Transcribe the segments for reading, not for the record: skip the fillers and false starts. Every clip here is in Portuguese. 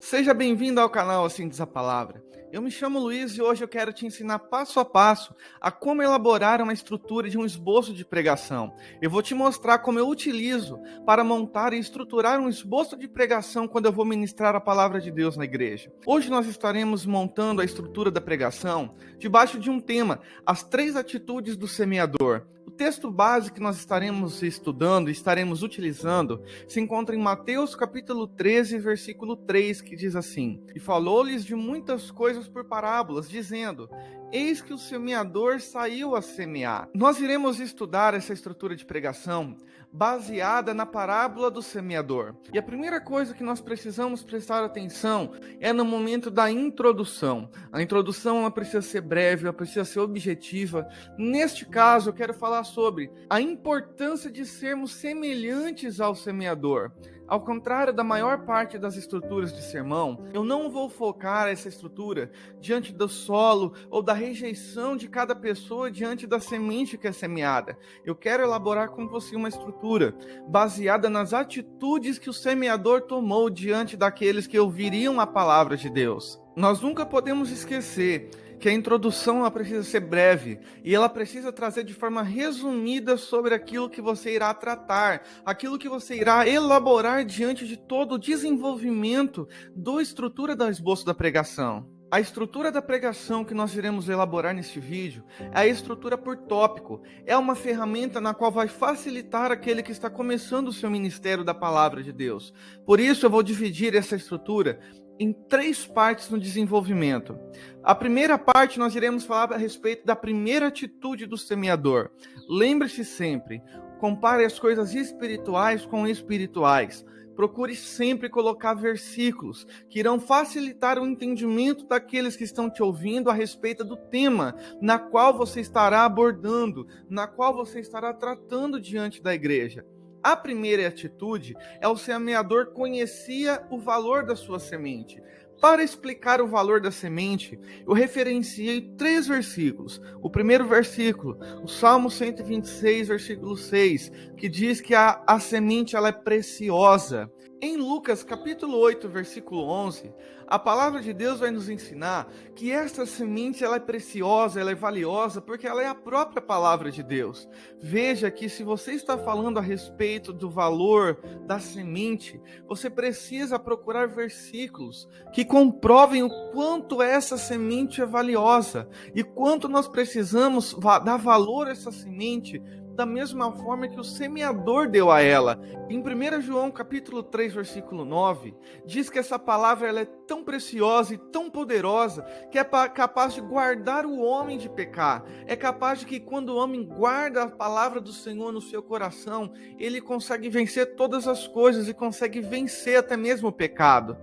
Seja bem-vindo ao canal Assim Diz a Palavra. Eu me chamo Luiz e hoje eu quero te ensinar passo a passo a como elaborar uma estrutura de um esboço de pregação. Eu vou te mostrar como eu utilizo para montar e estruturar um esboço de pregação quando eu vou ministrar a palavra de Deus na igreja. Hoje nós estaremos montando a estrutura da pregação debaixo de um tema: as 3 atitudes do semeador. O texto base que nós estaremos estudando e estaremos utilizando se encontra em Mateus capítulo 13, versículo 3, que diz assim: E falou-lhes de muitas coisas por parábolas, dizendo: Eis que o semeador saiu a semear. Nós iremos estudar essa estrutura de pregação baseada na parábola do semeador. E a primeira coisa que nós precisamos prestar atenção é no momento da introdução. A introdução ela precisa ser breve, ela precisa ser objetiva. Neste caso, eu quero falar sobre a importância de sermos semelhantes ao semeador. Ao contrário da maior parte das estruturas de sermão, eu não vou focar essa estrutura diante do solo ou da rejeição de cada pessoa diante da semente que é semeada. Eu quero elaborar com você uma estrutura baseada nas atitudes que o semeador tomou diante daqueles que ouviriam a palavra de Deus. Nós nunca podemos esquecer que a introdução ela precisa ser breve e ela precisa trazer de forma resumida sobre aquilo que você irá tratar, aquilo que você irá elaborar diante de todo o desenvolvimento da estrutura do esboço da pregação. A estrutura da pregação que nós iremos elaborar neste vídeo é a estrutura por tópico. É uma ferramenta na qual vai facilitar aquele que está começando o seu ministério da palavra de Deus. Por isso eu vou dividir essa estrutura em 3 partes no desenvolvimento. A primeira parte nós iremos falar a respeito da primeira atitude do semeador. Lembre-se sempre, compare as coisas espirituais com espirituais. Procure sempre colocar versículos que irão facilitar o entendimento daqueles que estão te ouvindo a respeito do tema na qual você estará abordando, na qual você estará tratando diante da igreja. A primeira atitude é o semeador conhecia o valor da sua semente. Para explicar o valor da semente, eu referenciei 3 versículos. O primeiro versículo, o Salmo 126, versículo 6, que diz que a semente ela é preciosa. Em Lucas capítulo 8, versículo 11, a palavra de Deus vai nos ensinar que esta semente ela é preciosa, ela é valiosa, porque ela é a própria palavra de Deus. Veja que se você está falando a respeito do valor da semente, você precisa procurar versículos que comprovem o quanto essa semente é valiosa e quanto nós precisamos dar valor a essa semente da mesma forma que o semeador deu a ela. Em 1 João capítulo 3, versículo 9, diz que essa palavra ela é tão preciosa e tão poderosa que é capaz de guardar o homem de pecar. É capaz de que quando o homem guarda a palavra do Senhor no seu coração, ele consegue vencer todas as coisas e consegue vencer até mesmo o pecado.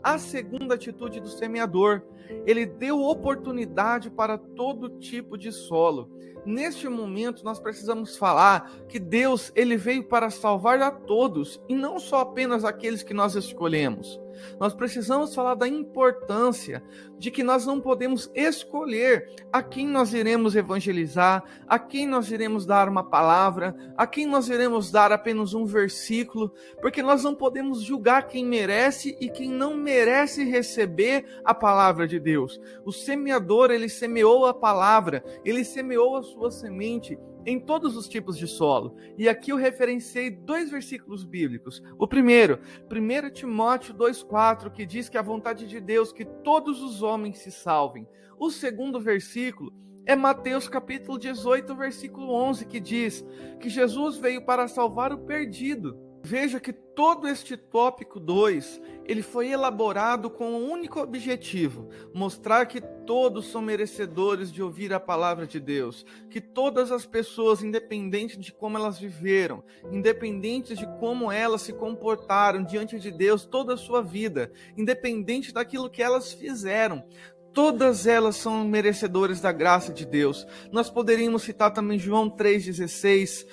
A segunda atitude do semeador, ele deu oportunidade para todo tipo de solo. Neste momento, nós precisamos falar que Deus ele veio para salvar a todos, e não só apenas aqueles que nós escolhemos. Nós precisamos falar da importância de que nós não podemos escolher a quem nós iremos evangelizar, a quem nós iremos dar uma palavra, a quem nós iremos dar apenas um versículo, porque nós não podemos julgar quem merece e quem não merece receber a palavra de Deus. O semeador, ele semeou a palavra, ele semeou a sua semente em todos os tipos de solo. E aqui eu referenciei 2 versículos bíblicos. O primeiro, 1 Timóteo 2,4, que diz que a vontade de Deus que todos os homens se salvem. O segundo versículo é Mateus capítulo 18, versículo 11, que diz que Jesus veio para salvar o perdido. Veja que todo este tópico 2, ele foi elaborado com um único objetivo: mostrar que todos são merecedores de ouvir a palavra de Deus, que todas as pessoas, independente de como elas viveram, independente de como elas se comportaram diante de Deus toda a sua vida, independente daquilo que elas fizeram, todas elas são merecedoras da graça de Deus. Nós poderíamos citar também João 3,16,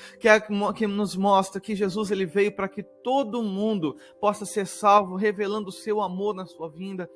que nos mostra que Jesus ele veio para que todo mundo possa ser salvo, revelando o seu amor na sua vinda.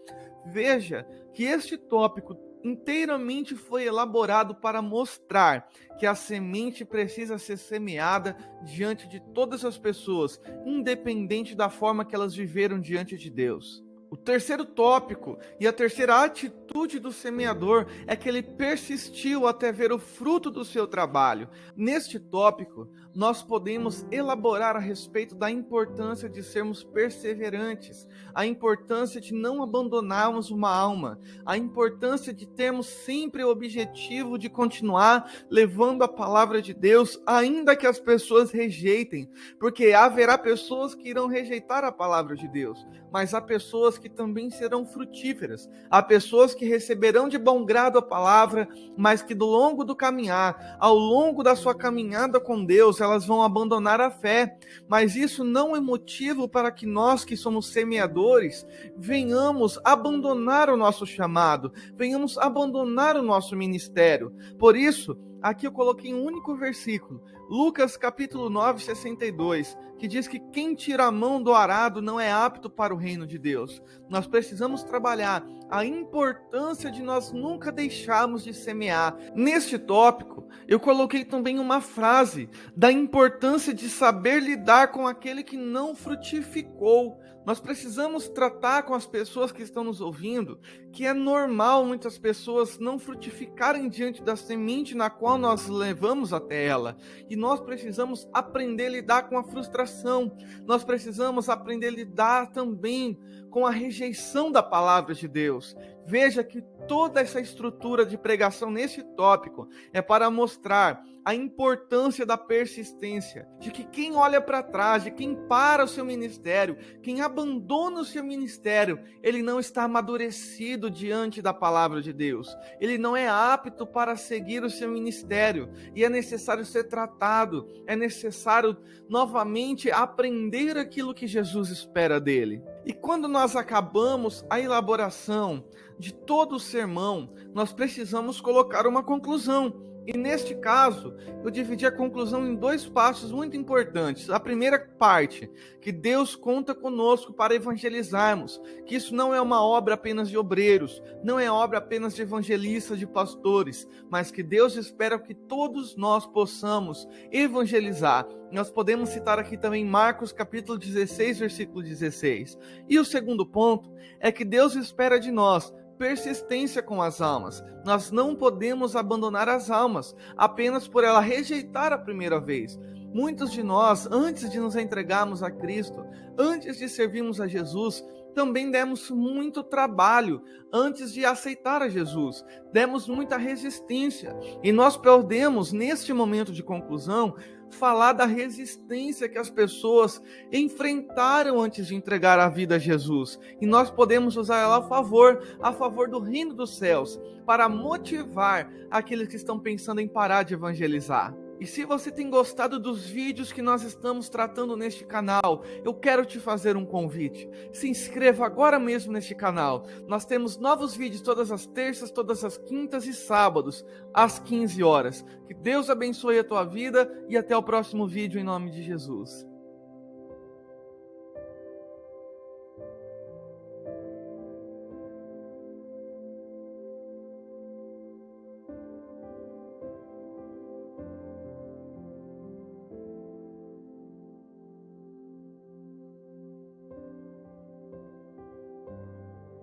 Veja que este tópico inteiramente foi elaborado para mostrar que a semente precisa ser semeada diante de todas as pessoas, independente da forma que elas viveram diante de Deus. O terceiro tópico e a terceira atitude do semeador é que ele persistiu até ver o fruto do seu trabalho. Neste tópico, nós podemos elaborar a respeito da importância de sermos perseverantes, a importância de não abandonarmos uma alma, a importância de termos sempre o objetivo de continuar levando a palavra de Deus, ainda que as pessoas rejeitem, porque haverá pessoas que irão rejeitar a palavra de Deus, mas há pessoas que também serão frutíferas. Há pessoas que receberão de bom grado a palavra, mas que do longo do caminhar, ao longo da sua caminhada com Deus, elas vão abandonar a fé. Mas isso não é motivo para que nós que somos semeadores venhamos abandonar o nosso chamado, venhamos abandonar o nosso ministério. Por isso, aqui eu coloquei um único versículo, Lucas capítulo 9, 62, que diz que quem tira a mão do arado não é apto para o reino de Deus. Nós precisamos trabalhar a importância de nós nunca deixarmos de semear. Neste tópico, eu coloquei também uma frase da importância de saber lidar com aquele que não frutificou. Nós precisamos tratar com as pessoas que estão nos ouvindo, que é normal muitas pessoas não frutificarem diante da semente na qual nós levamos até ela. E nós precisamos aprender a lidar com a frustração. Nós precisamos aprender a lidar também com a rejeição da palavra de Deus. Veja que toda essa estrutura de pregação nesse tópico é para mostrar a importância da persistência, de que quem olha para trás, de quem para o seu ministério, quem abandona o seu ministério, ele não está amadurecido diante da palavra de Deus. Ele não é apto para seguir o seu ministério e é necessário ser tratado, é necessário novamente aprender aquilo que Jesus espera dele. E quando nós acabamos a elaboração de todo o sermão, nós precisamos colocar uma conclusão. E neste caso, eu dividi a conclusão em dois passos muito importantes. A primeira parte, que Deus conta conosco para evangelizarmos, que isso não é uma obra apenas de obreiros, não é obra apenas de evangelistas, de pastores, mas que Deus espera que todos nós possamos evangelizar. Nós podemos citar aqui também Marcos capítulo 16, versículo 16. E o segundo ponto é que Deus espera de nós persistência com as almas. Nós não podemos abandonar as almas apenas por ela rejeitar a primeira vez. Muitos de nós, antes de nos entregarmos a Cristo, antes de servirmos a Jesus, também demos muito trabalho antes de aceitar a Jesus. Demos muita resistência. E nós podemos, neste momento de conclusão, falar da resistência que as pessoas enfrentaram antes de entregar a vida a Jesus. E nós podemos usar ela a favor do reino dos céus, para motivar aqueles que estão pensando em parar de evangelizar. E se você tem gostado dos vídeos que nós estamos tratando neste canal, eu quero te fazer um convite. Se inscreva agora mesmo neste canal. Nós temos novos vídeos todas as terças, todas as quintas e sábados, às 15 horas. Que Deus abençoe a tua vida e até o próximo vídeo em nome de Jesus.